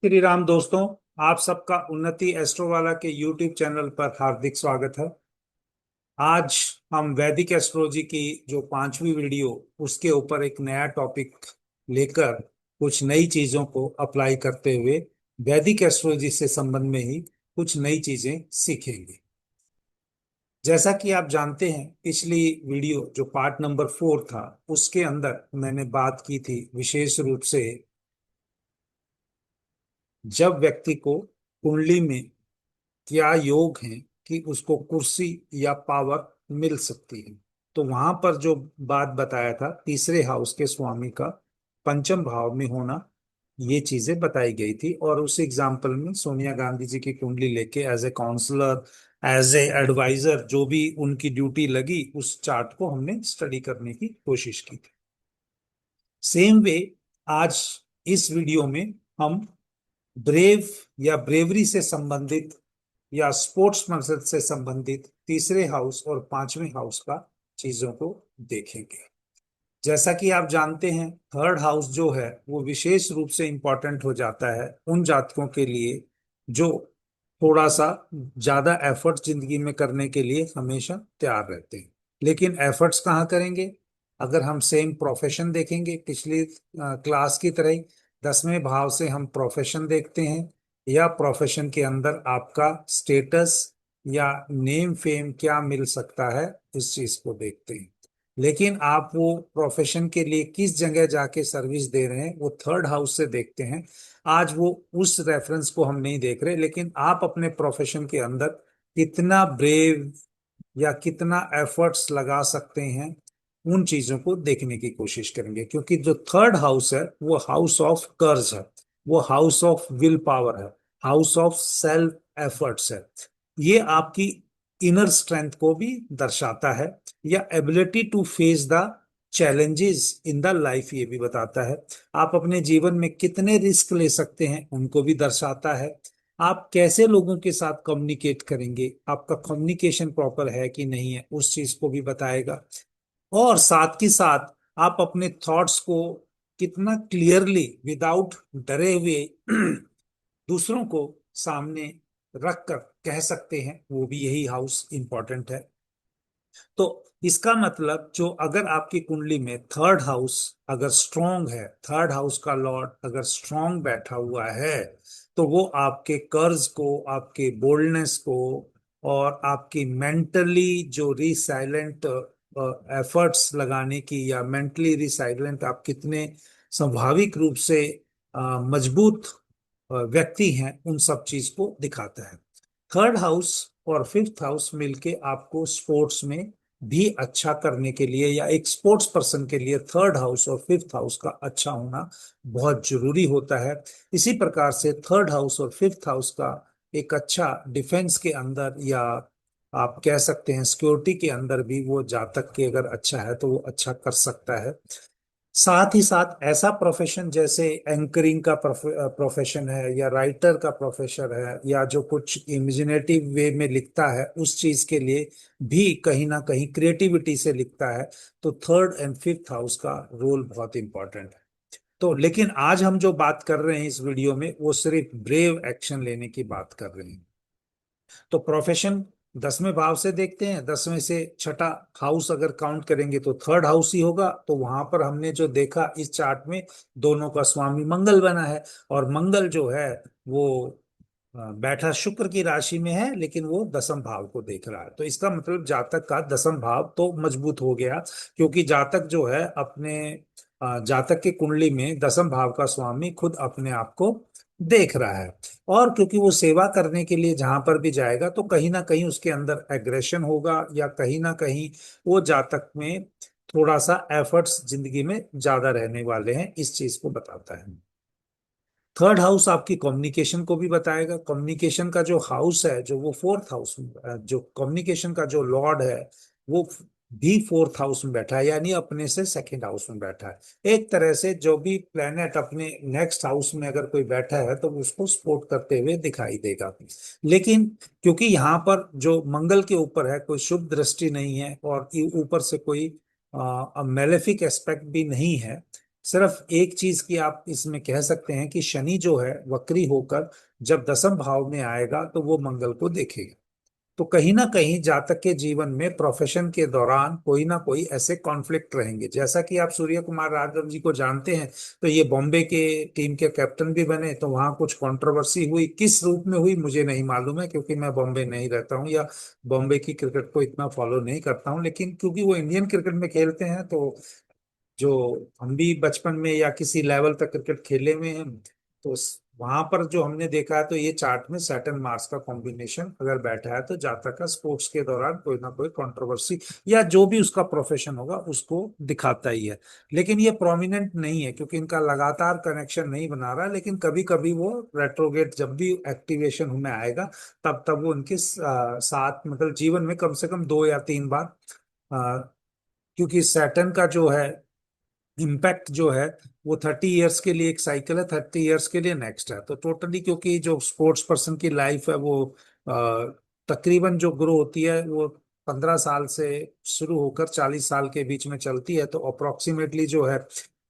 श्री राम दोस्तों। आप सबका उन्नति एस्ट्रोवाला के यूट्यूब चैनल पर हार्दिक स्वागत है। आज हम वैदिक एस्ट्रोलॉजी की जो पांचवी वीडियो उसके ऊपर एक नया टॉपिक लेकर कुछ नई चीजों को अप्लाई करते हुए वैदिक एस्ट्रोलॉजी से संबंध में ही कुछ नई चीजें सीखेंगे। जैसा कि आप जानते हैं, पिछली वीडियो जो पार्ट नंबर 4 था उसके अंदर मैंने बात की थी विशेष रूप से जब व्यक्ति को कुंडली में क्या योग है कि उसको कुर्सी या पावर मिल सकती है। तो वहां पर जो बात बताया था तीसरे हाउस के स्वामी का पंचम भाव में होना, ये चीजें बताई गई थी। और उस एग्जाम्पल में सोनिया गांधी जी की कुंडली लेके as a counsellor, as a advisor, जो भी उनकी ड्यूटी लगी उस चार्ट को हमने स्टडी करने की कोशिश की थी। सेम वे आज इस वीडियो में हम ब्रेव या ब्रेवरी से संबंधित या स्पोर्ट्समैनशिप से संबंधित तीसरे हाउस और पांचवें हाउस का चीजों को देखेंगे। जैसा कि आप जानते हैं, थर्ड हाउस जो है वो विशेष रूप से इंपॉर्टेंट हो जाता है उन जातकों के लिए जो थोड़ा सा ज्यादा एफर्ट्स जिंदगी में करने के लिए हमेशा तैयार रहते हैं। लेकिन एफर्ट्स कहाँ करेंगे? अगर हम सेम प्रोफेशन देखेंगे पिछली क्लास की तरह ही 10वें भाव से हम प्रोफेशन देखते हैं या प्रोफेशन के अंदर आपका स्टेटस या नेम फेम क्या मिल सकता है, इस चीज को देखते हैं। लेकिन आप वो प्रोफेशन के लिए किस जगह जाके सर्विस दे रहे हैं वो थर्ड हाउस से देखते हैं। आज वो उस रेफरेंस को हम नहीं देख रहे, लेकिन आप अपने प्रोफेशन के अंदर कितना ब्रेव या कितना एफर्ट्स लगा सकते हैं उन चीजों को देखने की कोशिश करेंगे। क्योंकि जो थर्ड हाउस है वो हाउस ऑफ कर्ज है, वो हाउस ऑफ विल पावर है, हाउस ऑफ सेल्फ एफर्ट्स है। ये आपकी इनर स्ट्रेंथ को भी दर्शाता है या ability to face the challenges in the life, ये भी बताता है। आप अपने जीवन में कितने रिस्क ले सकते हैं उनको भी दर्शाता है। आप कैसे लोगों के साथ कम्युनिकेट करेंगे, आपका कम्युनिकेशन प्रॉपर है कि नहीं है, उस चीज को भी बताएगा। और साथ ही साथ आप अपने थॉट्स को कितना क्लियरली विदाउट डरे हुए दूसरों को सामने रखकर कह सकते हैं, वो भी यही हाउस इंपॉर्टेंट है। तो इसका मतलब जो अगर आपकी कुंडली में थर्ड हाउस अगर स्ट्रांग है, थर्ड हाउस का लॉर्ड अगर स्ट्रांग बैठा हुआ है, तो वो आपके कर्ज को, आपके बोल्डनेस को और आपकी मेंटली जो रिसाइलेंट एफर्ट्स लगाने की या मेंटली रिसाइलेंट आप कितने स्वाभाविक रूप से मजबूत व्यक्ति हैं, उन सब चीज को दिखाता है। थर्ड हाउस और फिफ्थ हाउस मिलके आपको स्पोर्ट्स में भी अच्छा करने के लिए या एक स्पोर्ट्स पर्सन के लिए थर्ड हाउस और फिफ्थ हाउस का अच्छा होना बहुत जरूरी होता है। इसी प्रकार से थर्ड हाउस और फिफ्थ हाउस का एक अच्छा डिफेंस के अंदर या आप कह सकते हैं सिक्योरिटी के अंदर भी वो जातक के अगर अच्छा है तो वो अच्छा कर सकता है। साथ ही साथ ऐसा प्रोफेशन जैसे एंकरिंग का प्रोफेशन है या राइटर का प्रोफेशन है या जो कुछ इमेजिनेटिव वे में लिखता है उस चीज के लिए भी कहीं ना कहीं क्रिएटिविटी से लिखता है, तो थर्ड एंड फिफ्थ हाउस का रोल बहुत इंपॉर्टेंट है। तो लेकिन आज हम जो बात कर रहे हैं इस वीडियो में वो सिर्फ ब्रेव एक्शन लेने की बात कर रहे हैं। तो प्रोफेशन 10वें भाव से देखते हैं, 10वें से छठा हाउस अगर काउंट करेंगे तो थर्ड हाउस ही होगा। तो वहां पर हमने जो देखा इस चार्ट में दोनों का स्वामी मंगल बना है, और मंगल जो है वो बैठा शुक्र की राशि में है, लेकिन वो दसम भाव को देख रहा है। तो इसका मतलब जातक का दसम भाव तो मजबूत हो गया, क्योंकि जातक जो है अपने जातक की कुंडली में दसम भाव का स्वामी खुद अपने आप को देख रहा है। और क्योंकि वो सेवा करने के लिए जहां पर भी जाएगा तो कहीं ना कहीं उसके अंदर एग्रेशन होगा या कहीं ना कहीं वो जातक में थोड़ा सा एफर्ट्स जिंदगी में ज्यादा रहने वाले हैं, इस चीज को बताता है। थर्ड हाउस आपकी कम्युनिकेशन को भी बताएगा। कम्युनिकेशन का जो हाउस है, जो वो फोर्थ हाउस में, जो कम्युनिकेशन का जो लॉर्ड है वो भी फोर्थ हाउस में बैठा है, यानी अपने से सेकंड हाउस में बैठा है। एक तरह से जो भी प्लेनेट अपने नेक्स्ट हाउस में अगर कोई बैठा है तो उसको सपोर्ट करते हुए दिखाई देगा। लेकिन क्योंकि यहाँ पर जो मंगल के ऊपर है कोई शुभ दृष्टि नहीं है और ऊपर से कोई मेलेफिक एस्पेक्ट भी नहीं है, सिर्फ एक चीज की आप इसमें कह सकते हैं कि शनि जो है वक्री होकर जब दसम भाव में आएगा तो वो मंगल को देखेगा। तो कहीं ना कहीं जातक के जीवन में प्रोफेशन के दौरान कोई ना कोई ऐसे कॉन्फ्लिक्ट रहेंगे। जैसा कि आप सूर्य कुमार यादव जी को जानते हैं, तो ये बॉम्बे के टीम के कैप्टन भी बने, तो वहां कुछ कंट्रोवर्सी हुई, किस रूप में हुई मुझे नहीं मालूम है, क्योंकि मैं बॉम्बे नहीं रहता हूँ या बॉम्बे की क्रिकेट को इतना फॉलो नहीं करता हूँ। लेकिन क्योंकि वो इंडियन क्रिकेट में खेलते हैं, तो जो हम भी बचपन में या किसी लेवल तक क्रिकेट खेले हुए हैं, तो वहां पर जो हमने देखा है, तो ये चार्ट में सैटर्न मार्स का कॉम्बिनेशन अगर बैठा है तो जातक का स्पोर्ट्स के दौरान कोई ना कोई कंट्रोवर्सी या जो भी उसका प्रोफेशन होगा उसको दिखाता ही है। लेकिन ये प्रोमिनेंट नहीं है क्योंकि इनका लगातार कनेक्शन नहीं बना रहा, लेकिन कभी कभी वो रेट्रोगेट जब भी एक्टिवेशन में आएगा, तब तब वो उनके साथ मतलब जीवन में कम से कम 2 या 3 बार, क्योंकि सैटर्न का जो है इम्पैक्ट जो है वो 30 इयर्स के लिए एक साइकिल है, 30 इयर्स के लिए नेक्स्ट है। तो टोटली क्योंकि जो स्पोर्ट्स पर्सन की लाइफ है वो तकरीबन जो ग्रो होती है वो 15 साल से शुरू होकर 40 साल के बीच में चलती है। तो अप्रोक्सीमेटली जो है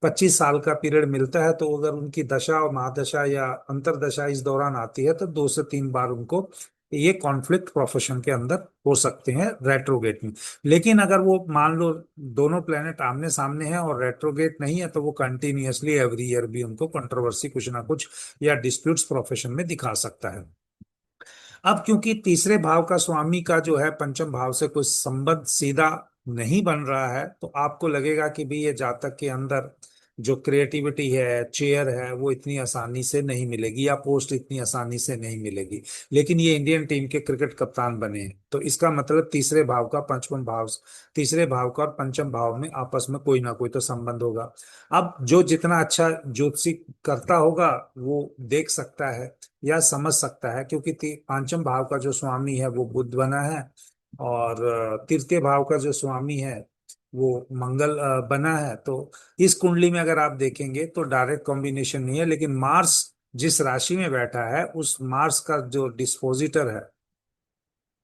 25 साल का पीरियड मिलता है। तो अगर उनकी दशा और महादशा या अंतरदशा इस दौरान आती है तो 2 से 3 बार उनको ये कॉन्फ्लिक्ट प्रोफेशन के अंदर हो सकते हैं रेट्रोगेट में। लेकिन अगर वो मान लो दोनों प्लेनेट आमने सामने हैं और रेट्रोगेट नहीं है, तो वो कंटिन्यूअसली एवरी ईयर भी उनको कंट्रोवर्सी कुछ ना कुछ या डिस्प्यूट्स प्रोफेशन में दिखा सकता है। अब क्योंकि तीसरे भाव का स्वामी का जो है पंचम भाव से कोई संबंध सीधा नहीं बन रहा है, तो आपको लगेगा कि भी ये जातक के अंदर जो क्रिएटिविटी है, चेयर है, वो इतनी आसानी से नहीं मिलेगी या पोस्ट इतनी आसानी से नहीं मिलेगी। लेकिन ये इंडियन टीम के क्रिकेट कप्तान बने हैं, तो इसका मतलब तीसरे भाव का पंचम भाव, तीसरे भाव का और पंचम भाव में आपस में कोई ना कोई तो संबंध होगा। अब जो जितना अच्छा ज्योतिषी करता होगा वो देख सकता है या समझ सकता है, क्योंकि पांचम भाव का जो स्वामी है वो बुध बना है, और तृतीय भाव का जो स्वामी है वो मंगल बना है। तो इस कुंडली में अगर आप देखेंगे तो डायरेक्ट कॉम्बिनेशन नहीं है, लेकिन मार्स जिस राशि में बैठा है उस मार्स का जो डिस्पोजिटर है,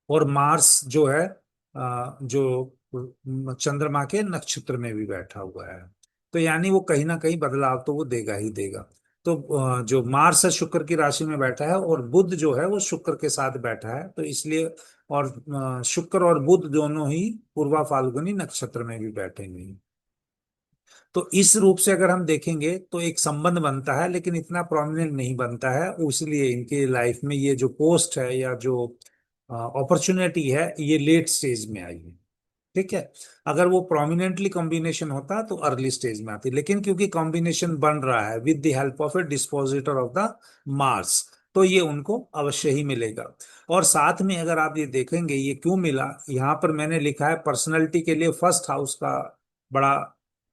और मार्स जो है जो चंद्रमा के नक्षत्र में भी बैठा हुआ है, तो यानी वो कहीं ना कहीं बदलाव तो वो देगा ही देगा। तो जो मार्स है शुक्र की राशि में बैठा है, और बुध जो है वो शुक्र के साथ बैठा है, तो इसलिए, और शुक्र और बुध दोनों ही पूर्वा फाल्गुनी नक्षत्र में भी बैठेंगे। तो इस रूप से अगर हम देखेंगे तो एक संबंध बनता है, लेकिन इतना प्रोमिनेंट नहीं बनता है, इसलिए इनकी लाइफ में ये जो पोस्ट है या जो अपॉर्चुनिटी है ये लेट स्टेज में आई है। ठीक है। अगर वो प्रोमिनेंटली कॉम्बिनेशन होता तो अर्ली स्टेज में आती, लेकिन क्योंकि कॉम्बिनेशन बन रहा है with the help of A dispositor of the Mars, तो ये उनको अवश्य ही मिलेगा। और साथ में अगर आप ये देखेंगे ये क्यों मिला, यहाँ पर मैंने लिखा है पर्सनैलिटी के लिए फर्स्ट हाउस का बड़ा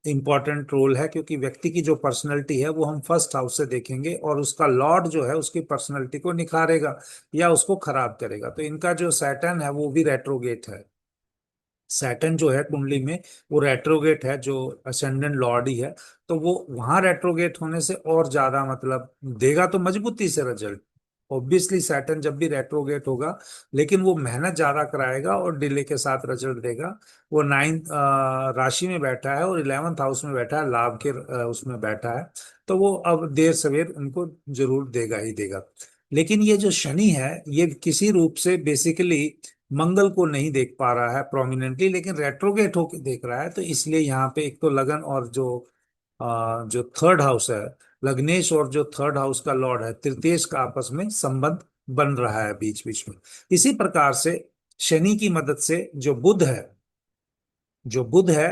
इंपॉर्टेंट रोल है, क्योंकि व्यक्ति की जो पर्सनैलिटी है वो हम फर्स्ट हाउस से देखेंगे, और उसका लॉर्ड जो है उसकी पर्सनैलिटी को निखारेगा या उसको खराब करेगा। तो इनका जो सैटर्न है वो भी रेट्रोगेट है। सैटर्न जो है कुंडली में वो रेट्रोगेट है, जो असेंडेंट लॉर्ड ही है। तो वो वहां रेट्रोगेट होने से और ज्यादा मतलब देगा तो मजबूती से रिजल्ट। ऑब्वियसली सैटर्न जब भी रेट्रोगेट होगा, लेकिन वो मेहनत ज्यादा कराएगा और डिले के साथ रिजल्ट देगा। वो 9th राशि में बैठा है और 11th हाउस में बैठा है, लाभ के उसमें बैठा है। तो वो अब देर सवेर उनको जरूर देगा ही देगा। लेकिन ये जो शनि है ये किसी रूप से बेसिकली मंगल को नहीं देख पा रहा है प्रोमिनेंटली, लेकिन रेट्रोगेट होके देख रहा है। तो इसलिए यहाँ पे एक तो लगन, और जो थर्ड हाउस है लग्नेश, और जो थर्ड हाउस का लॉर्ड है तृतीयेश का आपस में संबंध बन रहा है बीच बीच में। इसी प्रकार से शनि की मदद से जो बुध है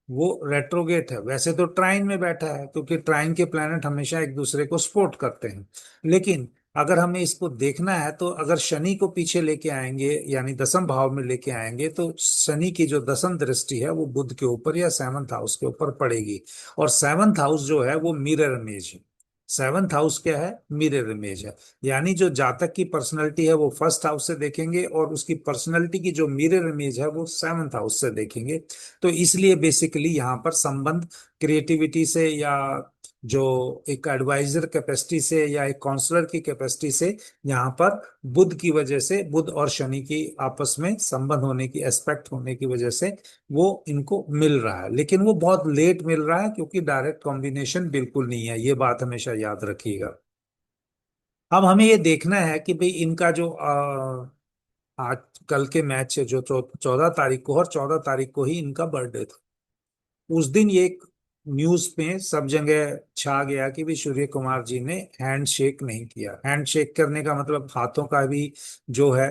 वो रेट्रोगेट है। वैसे तो ट्राइन में बैठा है, क्योंकि ट्राइन के प्लैनेट हमेशा एक दूसरे को सपोर्ट करते हैं। लेकिन अगर हमें इसको देखना है तो अगर शनि को पीछे लेके आएंगे यानी दसम भाव में लेके आएंगे, तो शनि की जो दसम दृष्टि है वो बुध के ऊपर या सेवंथ हाउस के ऊपर पड़ेगी। और सेवंथ हाउस जो है वो मिरर इमेज है। सेवंथ हाउस क्या है? मिरर इमेज है। यानी जो जातक की पर्सनैलिटी है वो फर्स्ट हाउस से देखेंगे, और उसकी पर्सनैलिटी की जो मिरर इमेज है वो सेवंथ हाउस से देखेंगे। तो इसलिए बेसिकली यहाँ पर संबंध क्रिएटिविटी से या जो एक एडवाइजर कैपेसिटी से या एक काउंसलर की कैपेसिटी से यहाँ पर बुध की वजह से, बुध और शनि की आपस में संबंध होने की, एस्पेक्ट होने की वजह से वो इनको मिल रहा है, लेकिन वो बहुत लेट मिल रहा है क्योंकि डायरेक्ट कॉम्बिनेशन बिल्कुल नहीं है। ये बात हमेशा याद रखिएगा। अब हमें ये देखना है कि भाई इनका जो आज कल के मैच है जो 14 तारीख को, और 14 तारीख को ही इनका बर्थडे था। उस दिन ये एक न्यूज में सब जगह छा गया कि भी सूर्य कुमार जी ने हैंड शेक नहीं किया। हैंड शेक करने का मतलब हाथों का भी जो है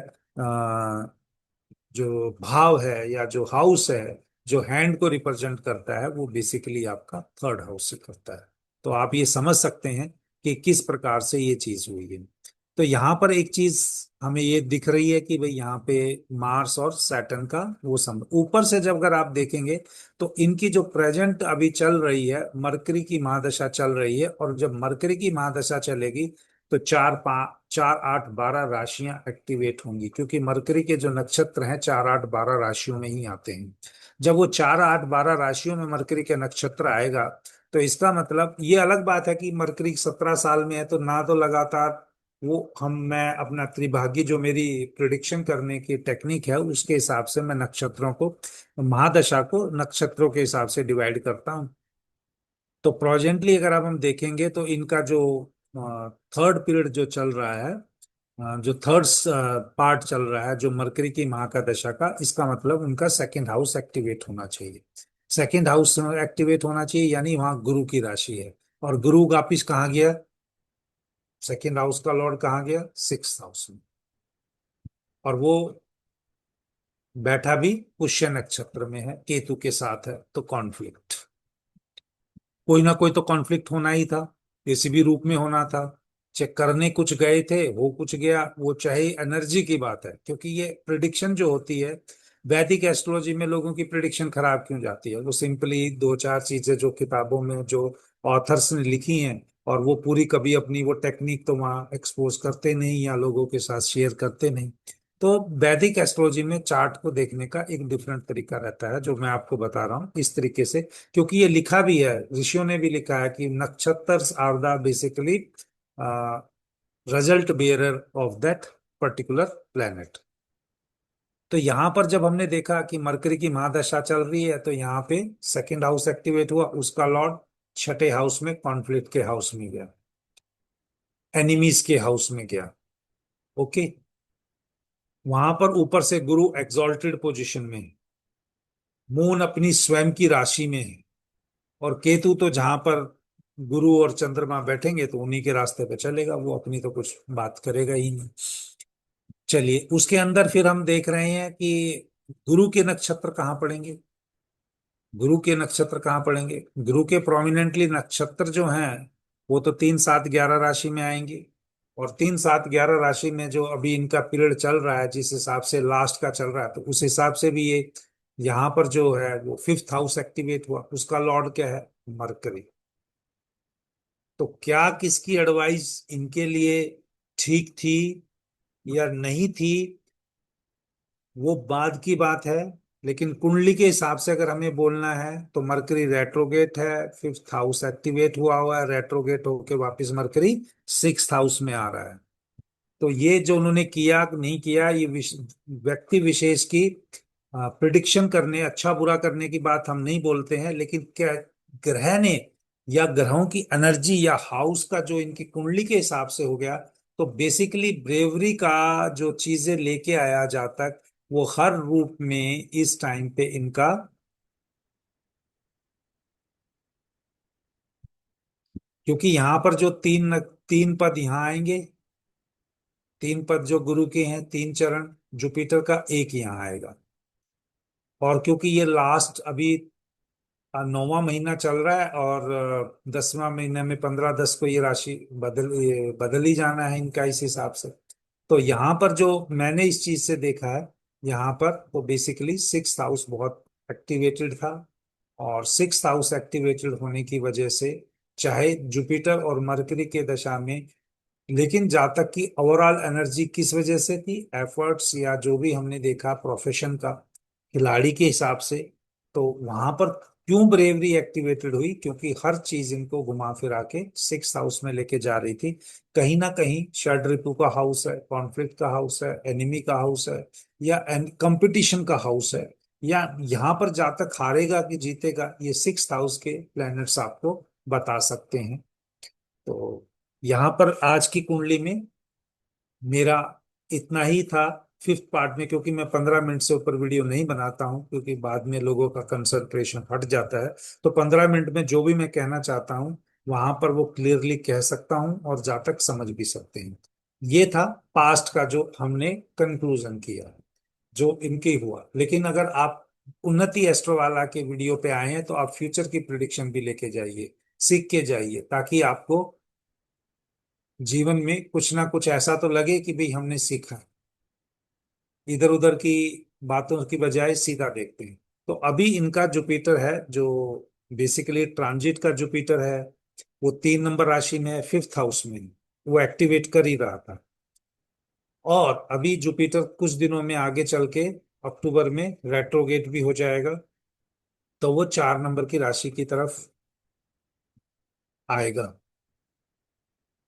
जो भाव है या जो हाउस है, जो हैंड को रिप्रेजेंट करता है, वो बेसिकली आपका थर्ड हाउस से करता है। तो आप ये समझ सकते हैं कि किस प्रकार से ये चीज हुई है। तो यहाँ पर एक चीज हमें ये दिख रही है कि भाई यहाँ पे मार्स और सैटर्न का वो संबंध ऊपर से जब अगर आप देखेंगे तो इनकी जो प्रेजेंट अभी चल रही है, मरकरी की महादशा चल रही है, और जब मरकरी की महादशा चलेगी तो 4, 5, 4, 8, 12 राशियां एक्टिवेट होंगी, क्योंकि मरकरी के जो नक्षत्र हैं 4, 8, 12 राशियों में ही आते हैं। जब वो 4, 8, 12 राशियों में मरकरी के नक्षत्र आएगा तो इसका मतलब ये अलग बात है कि मरकरी 17 साल में है, तो ना तो लगातार वो हम मैं अपना त्रिभागी जो मेरी प्रिडिक्शन करने की टेक्निक है उसके हिसाब से मैं नक्षत्रों को, महादशा को नक्षत्रों के हिसाब से डिवाइड करता हूँ। तो प्रेजेंटली अगर अब हम देखेंगे तो इनका जो थर्ड पीरियड जो चल रहा है, जो थर्ड पार्ट चल रहा है जो मरकरी की माह का दशा का, इसका मतलब उनका सेकंड हाउस एक्टिवेट होना चाहिए। सेकंड हाउस एक्टिवेट होना चाहिए, यानी वहां गुरु की राशि है, और गुरु वापिस कहाँ गया? सेकंड हाउस का लॉर्ड कहाँ गया? सिक्स हाउस में। और वो बैठा भी पुष्य नक्षत्र में है, केतु के साथ है, तो कॉन्फ्लिक्ट, कोई ना कोई तो कॉन्फ्लिक्ट होना ही था, किसी भी रूप में होना था। चेक करने कुछ गए थे, हो कुछ गया, वो चाहे एनर्जी की बात है, क्योंकि ये प्रिडिक्शन जो होती है वैदिक एस्ट्रोलॉजी में, लोगों की प्रिडिक्शन खराब क्यों जाती है? वो सिंपली दो चार चीजें जो किताबों में जो ऑथर्स ने लिखी हैं, और वो पूरी कभी अपनी वो टेक्निक तो वहाँ एक्सपोज करते नहीं या लोगों के साथ शेयर करते नहीं। तो वैदिक एस्ट्रोलॉजी में चार्ट को देखने का एक डिफरेंट तरीका रहता है, जो मैं आपको बता रहा हूँ इस तरीके से। क्योंकि ये लिखा भी है, ऋषियों ने भी लिखा है कि नक्षत्र are the basically result bearer of that particular planet. तो यहाँ पर जब हमने देखा कि मरकरी की महादशा चल रही है, तो यहाँ पे सेकंड हाउस एक्टिवेट हुआ, उसका लॉर्ड छठे हाउस में, कॉन्फ्लिक्ट के हाउस में गया, एनिमीज के हाउस में गया। ओके। वहां पर ऊपर से गुरु एक्सॉल्टेड पोजीशन में है, मून अपनी स्वयं की राशि में है, और केतु तो जहां पर गुरु और चंद्रमा बैठेंगे तो उन्हीं के रास्ते पे चलेगा, वो अपनी तो कुछ बात करेगा ही नहीं। चलिए, उसके अंदर फिर हम देख रहे हैं कि गुरु के नक्षत्र कहाँ पड़ेंगे। गुरु के नक्षत्र कहाँ पड़ेंगे? गुरु के प्रोमिनेंटली नक्षत्र जो हैं वो तो 3, 7, 11 राशि में आएंगे। और 3, 7, 11 राशि में जो अभी इनका पीरियड चल रहा है, जिस हिसाब से लास्ट का चल रहा है, तो उस हिसाब से भी ये यहाँ पर जो है वो फिफ्थ हाउस एक्टिवेट हुआ, उसका लॉर्ड क्या है? मरकरी। तो क्या किसकी एडवाइस इनके लिए ठीक थी या नहीं थी, वो बाद की बात है। लेकिन कुंडली के हिसाब से अगर हमें बोलना है तो मरकरी रेट्रोगेट है, फिफ्थ हाउस एक्टिवेट हुआ है, रेट्रोगेट होके वापस मरकरी सिक्स्थ हाउस में आ रहा है। तो ये जो उन्होंने किया नहीं किया, ये व्यक्ति विशेष की प्रिडिक्शन करने, अच्छा बुरा करने की बात हम नहीं बोलते हैं, लेकिन क्या ग्रह ने या ग्रहों की एनर्जी या हाउस का जो इनकी कुंडली के हिसाब से हो गया, तो बेसिकली ब्रेवरी का जो चीजें लेके आया जाता, वो हर रूप में इस टाइम पे इनका, क्योंकि यहाँ पर जो तीन तीन पद यहाँ आएंगे, तीन पद जो गुरु के हैं, तीन चरण, जुपिटर का एक यहाँ आएगा। और क्योंकि ये लास्ट अभी 9वां महीना चल रहा है, और 10वां महीने में 15/10 को ये बदल ही जाना है इनका इस हिसाब से। तो यहाँ पर जो मैंने इस चीज से देखा है, यहाँ पर तो बेसिकली सिक्स हाउस बहुत एक्टिवेटेड था, और सिक्स हाउस एक्टिवेटेड होने की वजह से चाहे जुपिटर और मरकरी के दशा में, लेकिन जातक की ओवरऑल एनर्जी किस वजह से थी, एफर्ट्स या जो भी हमने देखा प्रोफेशन का, खिलाड़ी के हिसाब से, तो वहां पर क्यों ब्रेवरी एक्टिवेटेड हुई? क्योंकि हर चीज इनको घुमा फिरा के सिक्स हाउस में लेके जा रही थी। कहीं ना कहीं षड्रिपु का हाउस है, कॉन्फ्लिक्ट का हाउस है, एनिमी का हाउस है, या कंपटीशन का हाउस है, या यहाँ पर जहाँ तक हारेगा कि जीतेगा, ये सिक्स हाउस के प्लैनेट्स आपको बता सकते हैं। तो यहाँ पर आज की कुंडली में मेरा इतना ही था फिफ्थ पार्ट में, क्योंकि मैं 15 मिनट से ऊपर वीडियो नहीं बनाता हूँ, क्योंकि बाद में लोगों का कंसंट्रेशन हट जाता है। तो 15 मिनट में जो भी मैं कहना चाहता हूँ वहां पर वो क्लियरली कह सकता हूँ, और जहाँ तक समझ भी सकते हैं। ये था पास्ट का जो हमने कंक्लूजन किया, जो इनके हुआ। लेकिन अगर आप उन्नति एस्ट्रो वाला के वीडियो पे आए हैं तो आप फ्यूचर की प्रिडिक्शन भी लेके जाइए, सीख के जाइए, ताकि आपको जीवन में कुछ ना कुछ ऐसा तो लगे कि भाई हमने सीखा। इधर उधर की बातों की बजाय सीधा देखते हैं। तो अभी इनका जुपिटर है जो बेसिकली ट्रांजिट का जुपिटर है, वो 3 नंबर राशि में है, फिफ्थ हाउस में। वो एक्टिवेट कर ही रहा था। और अभी जुपिटर कुछ दिनों में आगे चल के अक्टूबर में रेट्रोगेट भी हो जाएगा, तो वो 4 नंबर की राशि की तरफ आएगा।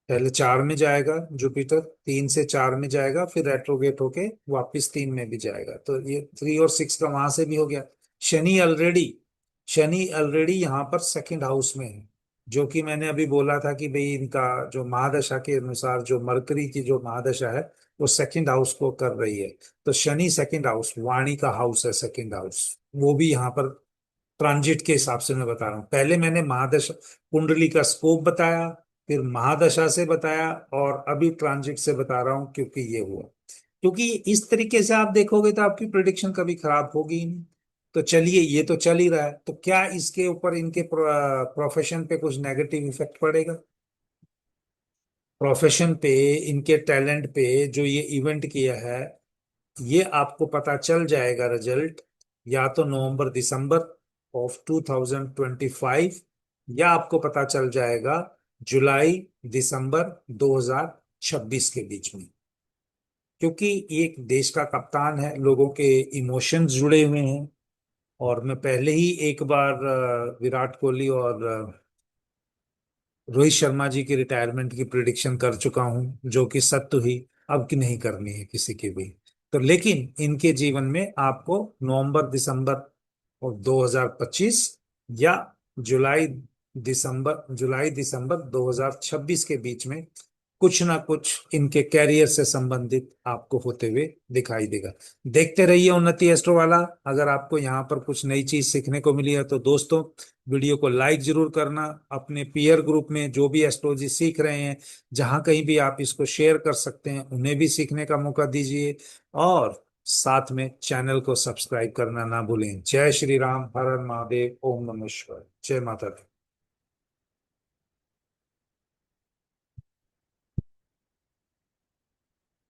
पहले 4 में जाएगा जुपिटर, 3 से 4 में जाएगा, फिर रेट्रोगेट होके वापस 3 में भी जाएगा। तो ये 3 और 6 का वहां से भी हो गया। शनि ऑलरेडी यहाँ पर सेकंड हाउस में है, जो कि मैंने अभी बोला था कि भाई इनका जो महादशा के अनुसार जो मरकरी की जो महादशा है वो सेकंड हाउस को कर रही है। तो शनि सेकंड हाउस, वाणी का हाउस है सेकंड हाउस, वो भी यहाँ पर ट्रांजिट के हिसाब से मैं बता रहा हूँ। पहले मैंने महादशा कुंडली का स्कोप बताया, फिर महादशा से बताया, और अभी ट्रांजिट से बता रहा हूँ, क्योंकि ये हुआ। क्योंकि इस तरीके से आप देखोगे तो आपकी प्रिडिक्शन कभी खराब होगी ही नहीं। तो चलिए, ये तो चल ही रहा है, तो क्या इसके ऊपर इनके प्रोफेशन पे कुछ नेगेटिव इफेक्ट पड़ेगा? प्रोफेशन पे, इनके टैलेंट पे जो ये इवेंट किया है, ये आपको पता चल जाएगा रिजल्ट, या तो नवंबर दिसंबर ऑफ 2025, या आपको पता चल जाएगा जुलाई दिसंबर 2026 के बीच में। क्योंकि ये एक देश का कप्तान है, लोगों के इमोशंस जुड़े हुए हैं। और मैं पहले ही एक बार विराट कोहली और रोहित शर्मा जी की रिटायरमेंट की प्रिडिक्शन कर चुका हूं, जो कि सत्य हुई। अब की नहीं करनी है किसी की भी। तो लेकिन इनके जीवन में आपको नवंबर दिसंबर और 2025, या जुलाई दिसंबर 2026 के बीच में कुछ ना कुछ इनके कैरियर से संबंधित आपको होते हुए दिखाई देगा। देखते रहिए उन्नति एस्ट्रो वाला। अगर आपको यहाँ पर कुछ नई चीज सीखने को मिली है तो दोस्तों, वीडियो को लाइक जरूर करना। अपने पीयर ग्रुप में जो भी एस्ट्रोलॉजी सीख रहे हैं, जहां कहीं भी आप इसको शेयर कर सकते हैं, उन्हें भी सीखने का मौका दीजिए। और साथ में चैनल को सब्सक्राइब करना ना भूलें। जय श्री राम, हर हर महादेव, ओम नमः शिवाय, जय माता दी।